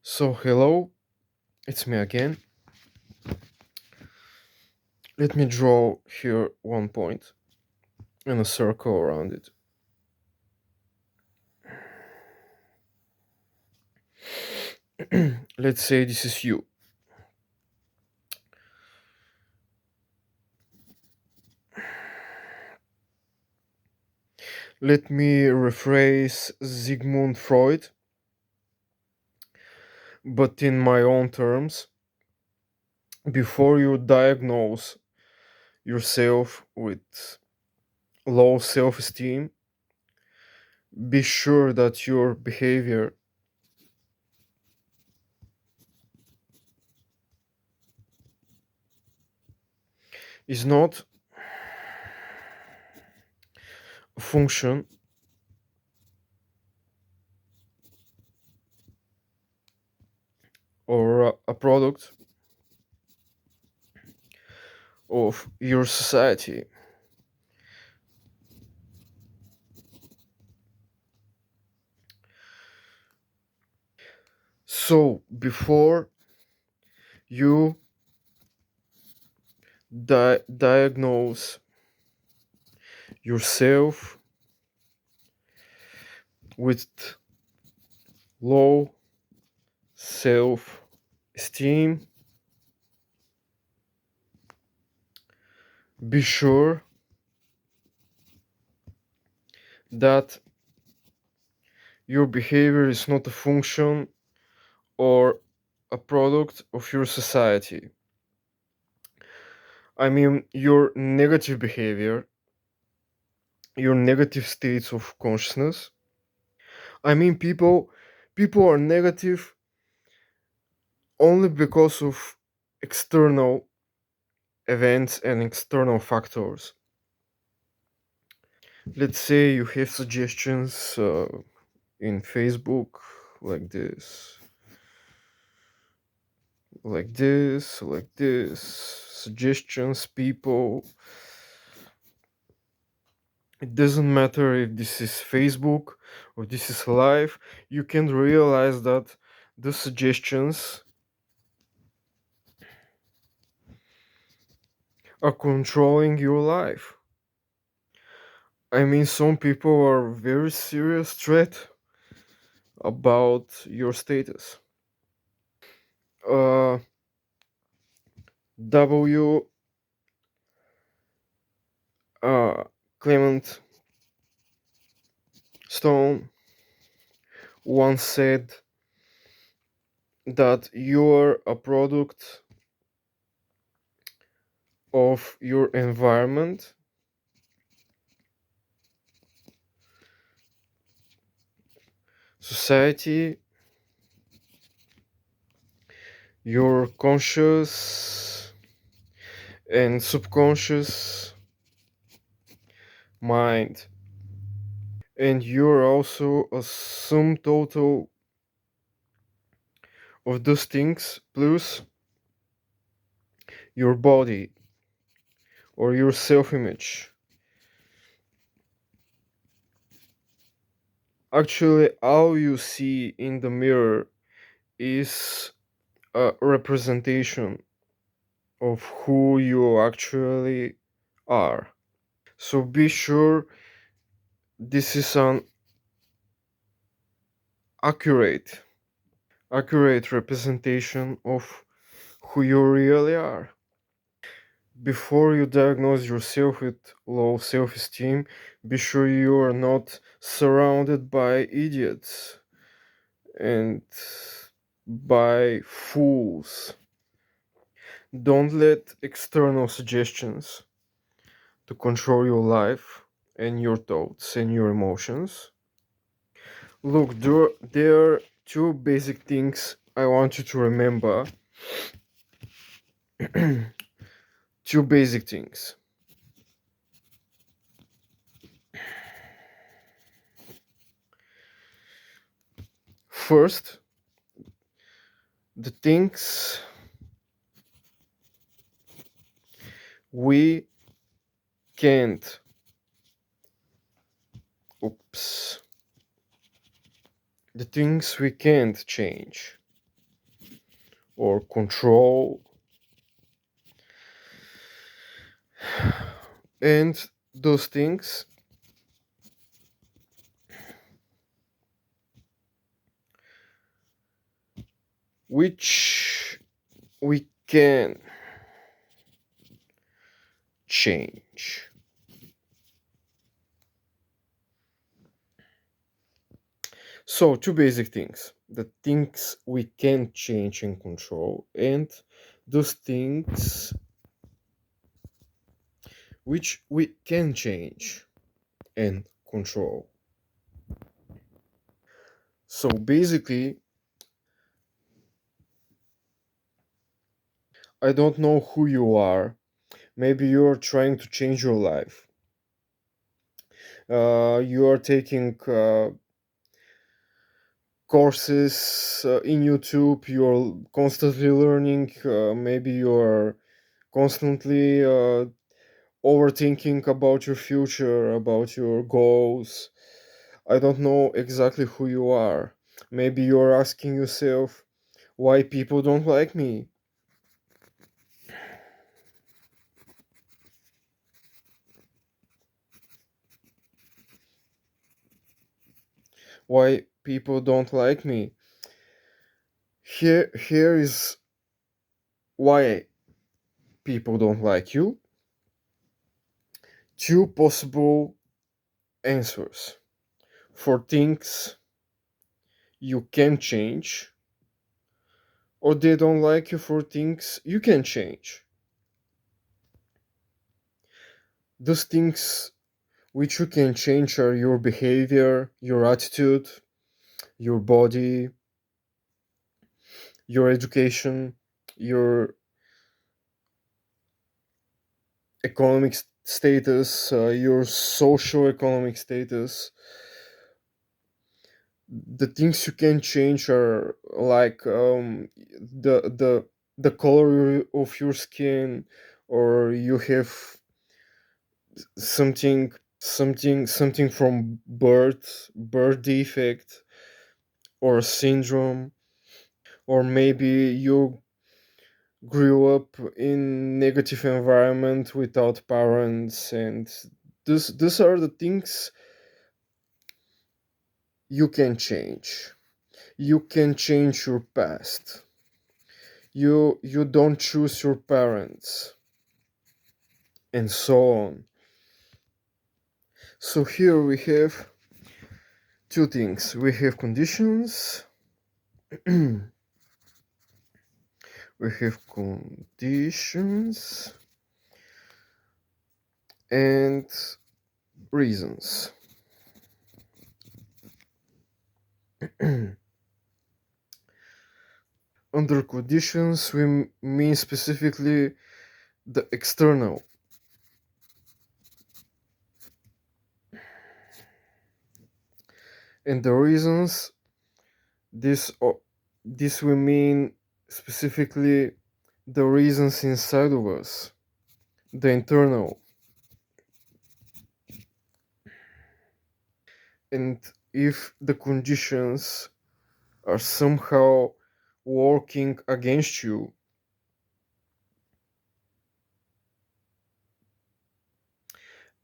So, hello, it's me again. Let me draw here one point and a circle around it. Let's say this is you. Let me rephrase Sigmund Freud, but in my own terms. Before you diagnose yourself with low self esteem, be sure that your behavior is not a function or a product of your society. So, before you diagnose yourself with low self esteem, be sure that your behavior is not a function or a product of your society. I mean, your negative behavior, your negative states of consciousness. I mean, people are negative only because of external events and external factors. Let's say you have suggestions in Facebook like this, like this, suggestions, people. It doesn't matter if this is Facebook or this is live, you can realize that the suggestions are controlling your life. I mean, some people are very serious threat about your status. Uh, W. Clement Stone once said that you're a product of your environment, society, your conscious and subconscious mind. And you're also a sum total of those things plus your body or your self image. Actually, all you see in the mirror is a representation of who you actually are. So be sure this is an accurate accurate representation of who you really are. Before you diagnose yourself with low self-esteem, be sure you are not surrounded by idiots and by fools. Don't let external suggestions to control your life and your thoughts and your emotions. Look, there are two basic things I want you to remember. Two basic things. First, the things we can't. Oops. The things we can't change. or control, and those things which we can change. So, two basic things: the things we can change and control, and those things which we can change and control. So, basically, I don't know who you are. Maybe you're trying to change your life. You are taking courses in YouTube, you're constantly learning, maybe you're constantly overthinking about your future, about your goals. I don't know exactly who you are. Maybe you're asking yourself why people don't like me, why people don't like me. Here is why people don't like you. Two possible answers for things you can change, or they don't like you for things you can change. Those things which you can change are your behavior, your attitude, your body, your education, your economic status, your social economic status. The things you can change are like the color of your skin, or you have something from birth defect or syndrome, or maybe you grew up in negative environment without parents, and these are the things you can change. You can change your past. You don't choose your parents, and so on. So here we have two things. We have conditions. We have conditions and reasons. Under conditions, we mean specifically the external. And the reasons, this this we mean specifically the reasons inside of us, the internal. And if the conditions are somehow working against you,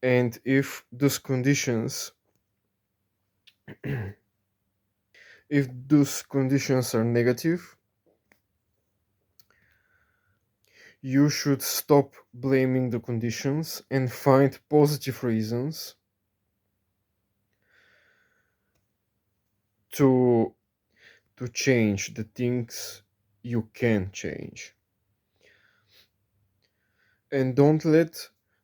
and if those conditions if those conditions are negative, you should stop blaming the conditions and find positive reasons to change the things you can change. And don't let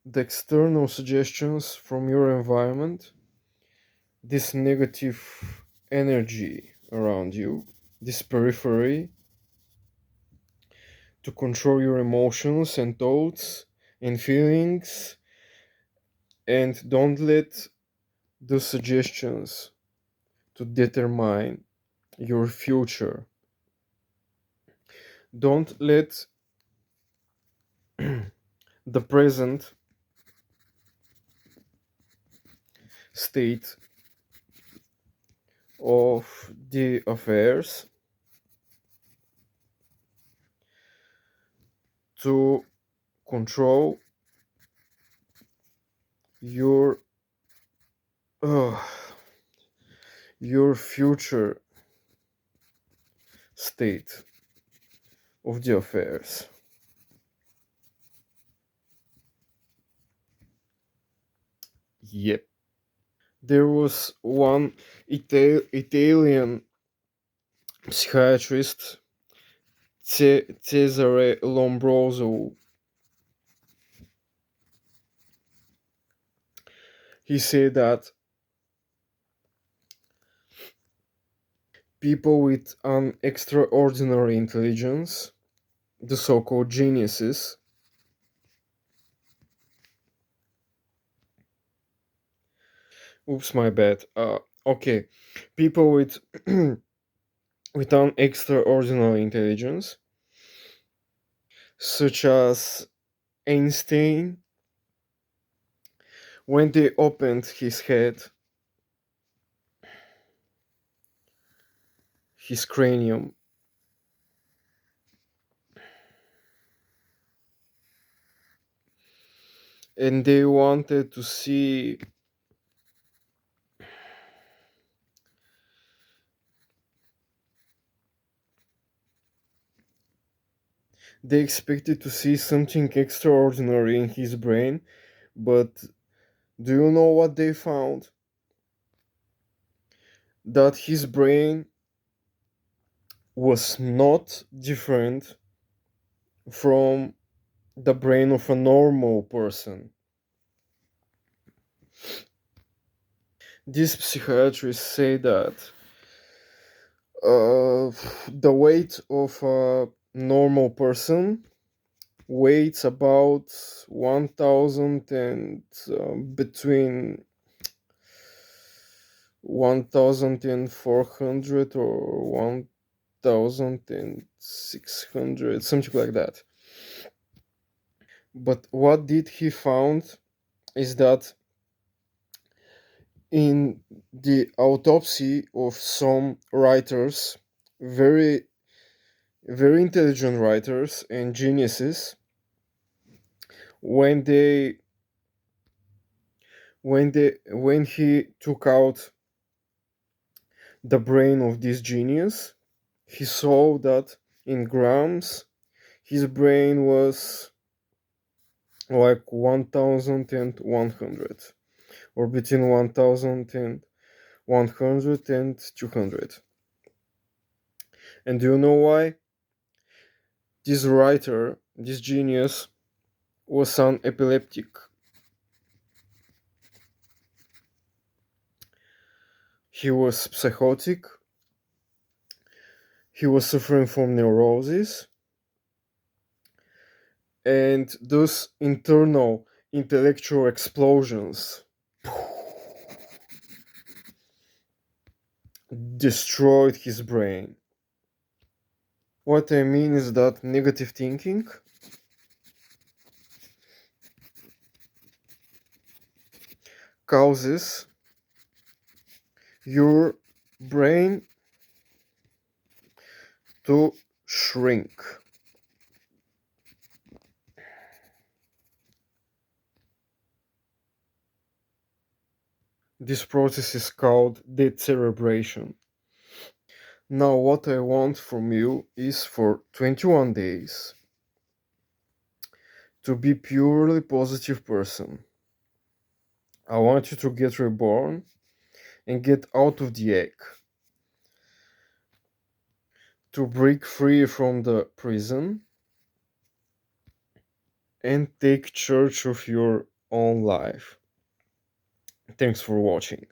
the external suggestions from your environment, this negative energy around you, this periphery, to control your emotions and thoughts and feelings. And don't let those suggestions to determine your future. Don't let the present state of the affairs to control your uh, your future state of the affairs. Yep. There was one Italian psychiatrist, Cesare Lombroso. He said that people with an extraordinary intelligence, the so-called geniuses, oops, my bad. Okay, people with with an extraordinary intelligence, such as Einstein, when they opened his head, his cranium, and they wanted to see they expected to see something extraordinary in his brain, but do you know what they found? That his brain was not different from the brain of a normal person. These psychiatrists say that the weight of a normal person weighs about 1000 and between 1400 or 1600, something like that. But what did he found is that in the autopsy of some writers, very very intelligent writers and geniuses, when they when he took out the brain of this genius, he saw that in grams his brain was like 1100, or between 1000 and 100 and 200. And do you know why? This writer, this genius, was an epileptic. He was psychotic, he was suffering from neurosis, and those internal intellectual explosions destroyed his brain. What I mean is that negative thinking causes your brain to shrink. This process is called decerebration. Now, what I want from you is for 21 days to be purely positive person. I want you to get reborn and get out of the egg, to break free from the prison and take charge of your own life. Thanks for watching.